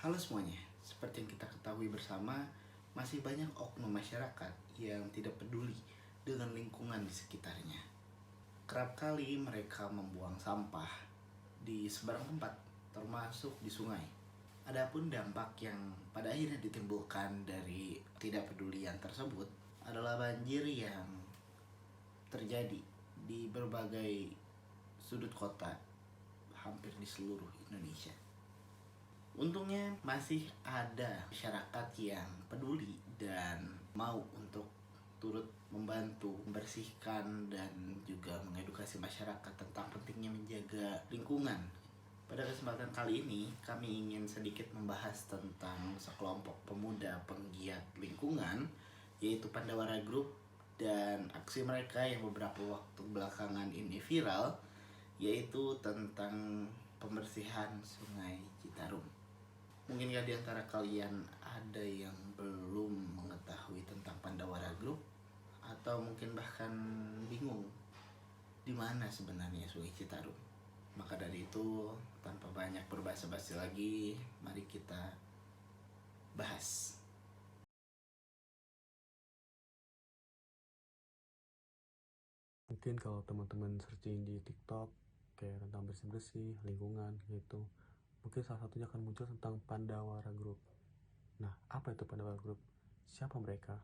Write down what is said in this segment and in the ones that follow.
Halo semuanya, seperti yang kita ketahui bersama, masih banyak oknum masyarakat yang tidak peduli dengan lingkungan di sekitarnya. Kerap kali mereka membuang sampah di sebarang tempat, termasuk di sungai. Adapun dampak yang pada akhirnya ditimbulkan dari tidak pedulian tersebut adalah banjir yang terjadi di berbagai sudut kota hampir di seluruh Indonesia. Untungnya masih ada masyarakat yang peduli dan mau untuk turut membantu membersihkan dan juga mengedukasi masyarakat tentang pentingnya menjaga lingkungan. Pada kesempatan kali ini kami ingin sedikit membahas tentang sekelompok pemuda penggiat lingkungan, yaitu Pandawara Group, dan aksi mereka yang beberapa waktu belakangan ini viral, yaitu tentang pembersihan Sungai Citarum. Mungkinkah di antara kalian ada yang belum mengetahui tentang Pandawara Group, atau mungkin bahkan bingung di mana sebenarnya Sungai Citarum? Maka dari itu, tanpa banyak berbasa-basi lagi, mari kita bahas. Mungkin kalau teman-teman searching di TikTok kayak tentang bersih-bersih, lingkungan gitu, mungkin salah satunya akan muncul tentang Pandawara Group. Nah, apa itu Pandawara Group? Siapa mereka?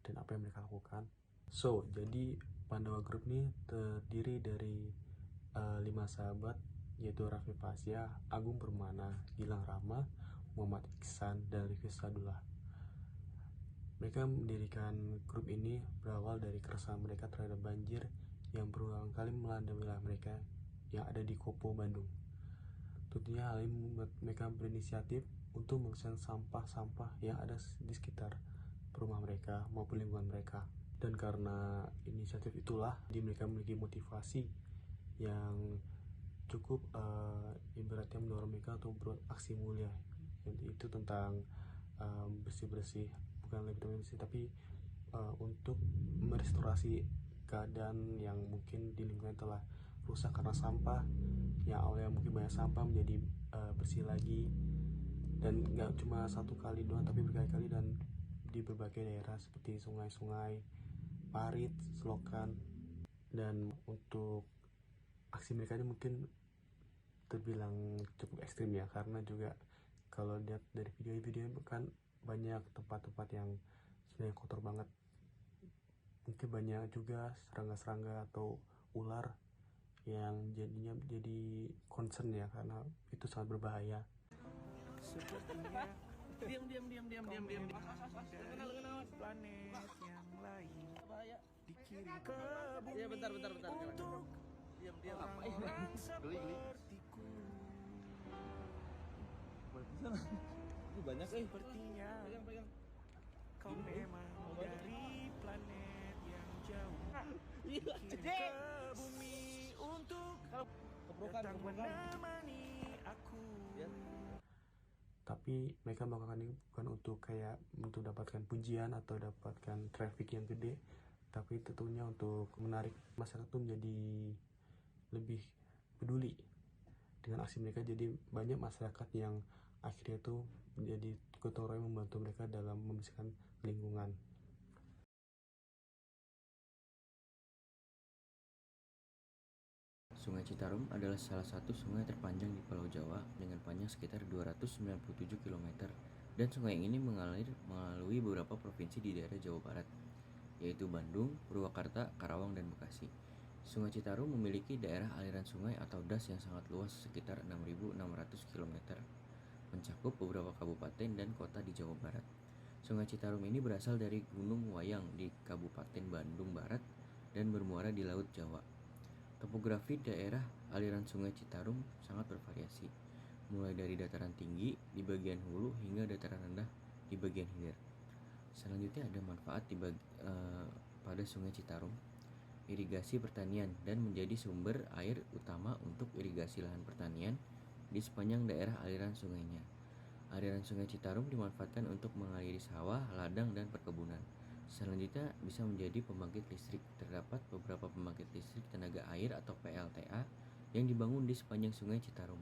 Dan apa yang mereka lakukan? Jadi Pandawa Group ini terdiri dari 5 sahabat, yaitu Raffi Pasya, Agung Permana, Gilang Rama, Muhammad Iksan, dan Rifki Sadullah. Mereka mendirikan grup ini berawal dari keresahan mereka terhadap banjir yang berulang kali melanda wilayah mereka yang ada di Kopo, Bandung. Tentunya hal ini membuat mereka berinisiatif untuk membersihkan sampah-sampah yang ada di sekitar rumah mereka maupun lingkungan mereka. Dan karena inisiatif itulah, mereka memiliki motivasi yang cukup ibaratnya mendorong mereka untuk beraksi mulia. Itu tentang bersih-bersih, bukan lebih bersih tapi untuk merestorasi keadaan yang mungkin di lingkungan telah rusak karena sampah, yang awalnya mungkin banyak sampah menjadi bersih lagi, dan nggak cuma satu kali doang tapi berkali-kali dan di berbagai daerah seperti sungai-sungai, parit, selokan. Dan untuk aksi mereka ini mungkin terbilang cukup ekstrim ya, karena juga kalau lihat dari video-video kan banyak tempat-tempat yang sebenarnya kotor banget. Mungkin banyak juga serangga-serangga atau ular yang jadinya jadi concern ya, karena itu sangat berbahaya. Sepertinya diam dari planet yang lain dikirim ke bumi untuk orang sepertiku. Banyak Sepertinya kau memang dari planet yang jauh dikirim ke bumi untuk datang menemani aku. Tapi mereka melakukan ini bukan untuk kayak untuk dapatkan pujian atau dapatkan traffic yang gede, tapi tentunya untuk menarik masyarakat tuh menjadi lebih peduli dengan aksi mereka. Jadi banyak masyarakat yang akhirnya tuh menjadi gotong royong membantu mereka dalam membersihkan lingkungan. Sungai Citarum adalah salah satu sungai terpanjang di Pulau Jawa dengan panjang sekitar 297 km, dan sungai ini mengalir melalui beberapa provinsi di daerah Jawa Barat, yaitu Bandung, Purwakarta, Karawang, dan Bekasi. Sungai Citarum memiliki daerah aliran sungai atau das yang sangat luas sekitar 6.600 km, mencakup beberapa kabupaten dan kota di Jawa Barat. Sungai Citarum ini berasal dari Gunung Wayang di Kabupaten Bandung Barat dan bermuara di Laut Jawa. Topografi daerah aliran Sungai Citarum sangat bervariasi, mulai dari dataran tinggi di bagian hulu hingga dataran rendah di bagian hilir. Selanjutnya ada manfaat pada Sungai Citarum, irigasi pertanian, dan menjadi sumber air utama untuk irigasi lahan pertanian di sepanjang daerah aliran sungainya. Aliran Sungai Citarum dimanfaatkan untuk mengaliri sawah, ladang, dan perkebunan. Selanjutnya bisa menjadi pembangkit listrik. Terdapat beberapa pembangkit listrik tenaga air atau PLTA yang dibangun di sepanjang Sungai Citarum.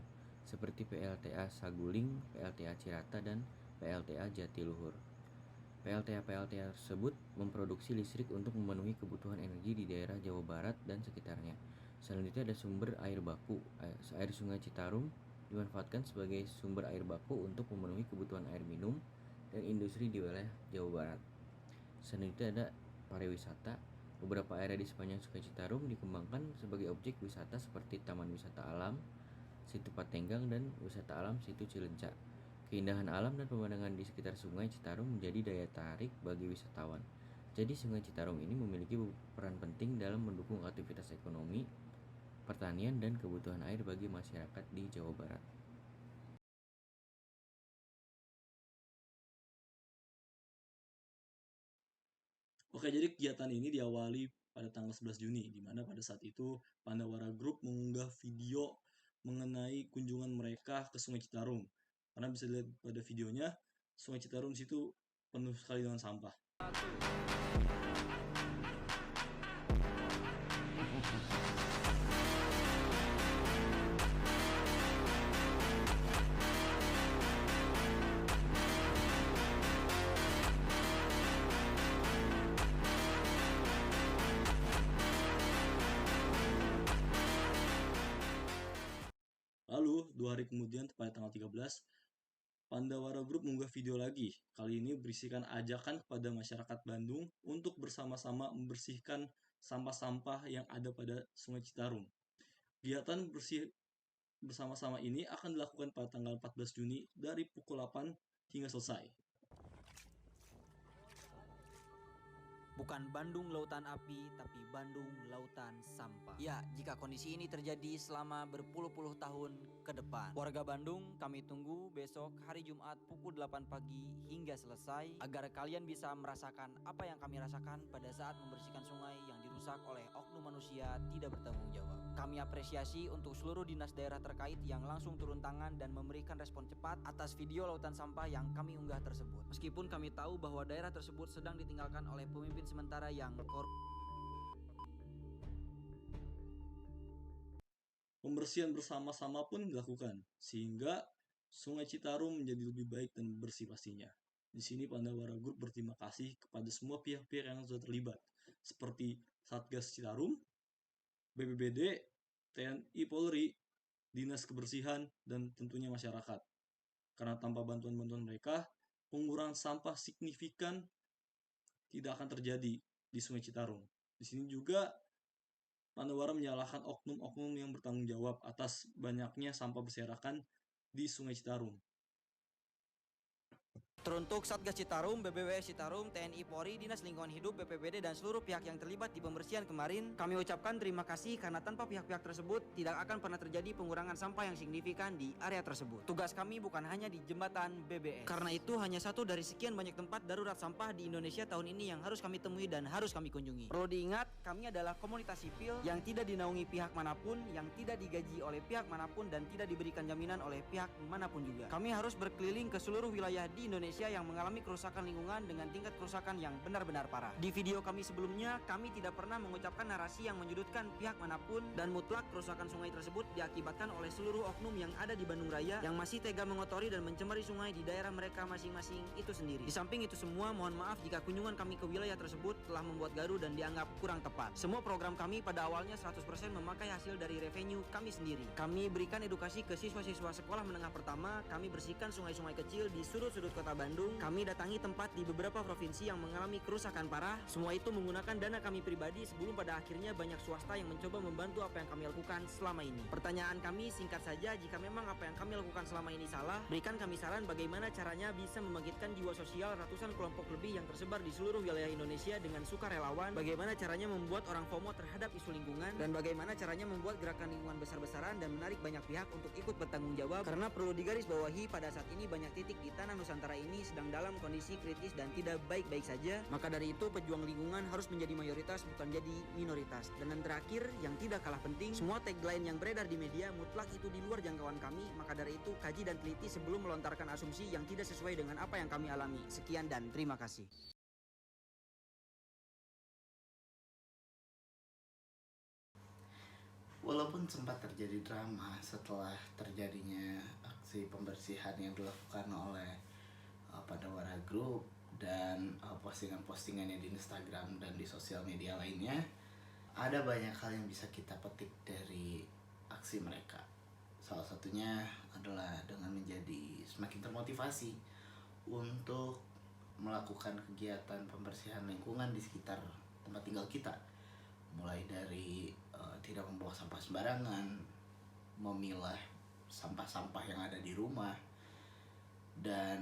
seperti PLTA Saguling, PLTA Cirata, dan PLTA Jatiluhur. PLTA tersebut memproduksi listrik untuk memenuhi kebutuhan energi di daerah Jawa Barat dan sekitarnya. Selanjutnya ada sumber air baku. Air Sungai Citarum dimanfaatkan sebagai sumber air baku untuk memenuhi kebutuhan air minum dan industri di wilayah Jawa Barat. Selanjutnya ada pariwisata. Beberapa area di sepanjang Sungai Citarum dikembangkan sebagai objek wisata seperti Taman Wisata Alam, Situ Patenggang, dan Wisata Alam Situ Cilencah. Keindahan alam dan pemandangan di sekitar Sungai Citarum menjadi daya tarik bagi wisatawan. Jadi Sungai Citarum ini memiliki peran penting dalam mendukung aktivitas ekonomi, pertanian, dan kebutuhan air bagi masyarakat di Jawa Barat. Oke, jadi kegiatan ini diawali pada tanggal 11 Juni, di mana pada saat itu Pandawara Group mengunggah video mengenai kunjungan mereka ke Sungai Citarum. Karena bisa dilihat pada videonya, Sungai Citarum situ penuh sekali dengan sampah. Lalu, 2 hari kemudian, pada tanggal 13, Pandawara Group mengunggah video lagi. Kali ini berisikan ajakan kepada masyarakat Bandung untuk bersama-sama membersihkan sampah-sampah yang ada pada Sungai Citarum. Kegiatan bersih bersama-sama ini akan dilakukan pada tanggal 14 Juni dari pukul 8 hingga selesai. Bukan Bandung lautan api, tapi Bandung lautan sampah. Ya, jika kondisi ini terjadi selama berpuluh-puluh tahun ke depan, warga Bandung, kami tunggu besok hari Jumat pukul 8 pagi hingga selesai, agar kalian bisa merasakan apa yang kami rasakan pada saat membersihkan sungai yang dirusak oleh oknum manusia tidak bertanggung jawab. Kami apresiasi untuk seluruh dinas daerah terkait yang langsung turun tangan dan memberikan respon cepat atas video lautan sampah yang kami unggah tersebut. Meskipun kami tahu bahwa daerah tersebut sedang ditinggalkan oleh pemimpin sementara yang Pembersihan bersama-sama pun dilakukan, sehingga Sungai Citarum menjadi lebih baik dan bersih pastinya. Di sini Pandawara Group berterima kasih kepada semua pihak-pihak yang sudah terlibat, seperti Satgas Citarum, BPBD, TNI Polri, Dinas Kebersihan, dan tentunya masyarakat. Karena tanpa bantuan-bantuan mereka, pengurangan sampah signifikan tidak akan terjadi di Sungai Citarum. Di sini juga Pandawara menyalahkan oknum-oknum yang bertanggung jawab atas banyaknya sampah berserakan di Sungai Citarum. Teruntuk Satgas Citarum, BBWS Citarum, TNI Polri, Dinas Lingkungan Hidup, BPBD, dan seluruh pihak yang terlibat di pembersihan kemarin, kami ucapkan terima kasih karena tanpa pihak-pihak tersebut tidak akan pernah terjadi pengurangan sampah yang signifikan di area tersebut. Tugas kami bukan hanya di jembatan BBS. Karena itu hanya satu dari sekian banyak tempat darurat sampah di Indonesia tahun ini yang harus kami temui dan harus kami kunjungi. Perlu diingat, kami adalah komunitas sipil yang tidak dinaungi pihak manapun, yang tidak digaji oleh pihak manapun, dan tidak diberikan jaminan oleh pihak manapun juga. Kami harus berkeliling ke seluruh wilayah di Indonesia yang mengalami kerusakan lingkungan dengan tingkat kerusakan yang benar-benar parah. Di video kami sebelumnya, kami tidak pernah mengucapkan narasi yang menyudutkan pihak manapun, dan mutlak kerusakan sungai tersebut diakibatkan oleh seluruh oknum yang ada di Bandung Raya yang masih tega mengotori dan mencemari sungai di daerah mereka masing-masing itu sendiri. Di samping itu semua, mohon maaf jika kunjungan kami ke wilayah tersebut telah membuat gaduh dan dianggap kurang tepat. Semua program kami pada awalnya 100% memakai hasil dari revenue kami sendiri. Kami berikan edukasi ke siswa-siswa sekolah menengah pertama, kami bersihkan sungai-sungai kecil di sudut-sudut kota Bandung, kami datangi tempat di beberapa provinsi yang mengalami kerusakan parah. Semua itu menggunakan dana kami pribadi sebelum pada akhirnya banyak swasta yang mencoba membantu apa yang kami lakukan selama ini. Pertanyaan kami singkat saja, jika memang apa yang kami lakukan selama ini salah, berikan kami saran bagaimana caranya bisa membangkitkan jiwa sosial ratusan kelompok lebih yang tersebar di seluruh wilayah Indonesia dengan sukarelawan, bagaimana caranya membuat orang FOMO terhadap isu lingkungan, dan bagaimana caranya membuat gerakan lingkungan besar-besaran dan menarik banyak pihak untuk ikut bertanggung jawab. Karena perlu digarisbawahi, pada saat ini banyak titik di tanah Nusantara ini sedang dalam kondisi kritis dan tidak baik-baik saja. Maka dari itu pejuang lingkungan harus menjadi mayoritas, bukan jadi minoritas. Dan yang terakhir, yang tidak kalah penting, semua tagline yang beredar di media mutlak itu di luar jangkauan kami. Maka dari itu kaji dan teliti sebelum melontarkan asumsi yang tidak sesuai dengan apa yang kami alami. Sekian dan terima kasih. Walaupun sempat terjadi drama setelah terjadinya aksi pembersihan yang dilakukan oleh Pandawara Group dan postingan-postingannya di Instagram dan di sosial media lainnya, ada banyak hal yang bisa kita petik dari aksi mereka. Salah satunya adalah dengan menjadi semakin termotivasi untuk melakukan kegiatan pembersihan lingkungan di sekitar tempat tinggal kita. Mulai dari tidak membuang sampah sembarangan, memilah sampah-sampah yang ada di rumah, dan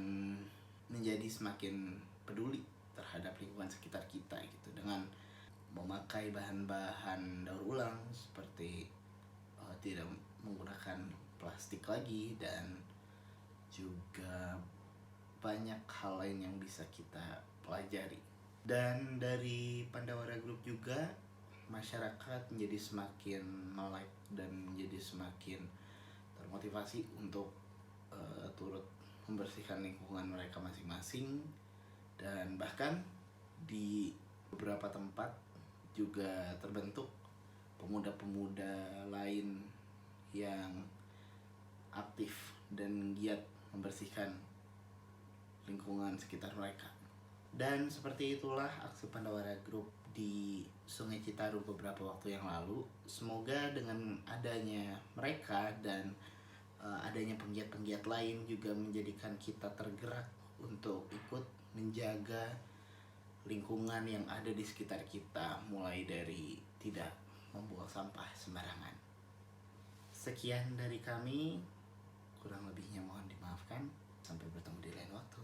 menjadi semakin peduli terhadap lingkungan sekitar kita gitu, dengan memakai bahan-bahan daur ulang seperti tidak menggunakan plastik lagi, dan juga banyak hal lain yang bisa kita pelajari. Dan dari Pandawara Group juga masyarakat menjadi semakin melek dan menjadi semakin termotivasi untuk turut membersihkan lingkungan mereka masing-masing, dan bahkan di beberapa tempat juga terbentuk pemuda-pemuda lain yang aktif dan giat membersihkan lingkungan sekitar mereka. Dan seperti itulah aksi Pandawara Group di Sungai Citarum beberapa waktu yang lalu. Semoga dengan adanya mereka dan adanya penggiat-penggiat lain juga menjadikan kita tergerak untuk ikut menjaga lingkungan yang ada di sekitar kita, mulai dari tidak membuang sampah sembarangan. Sekian dari kami, kurang lebihnya mohon dimaafkan. Sampai bertemu di lain waktu.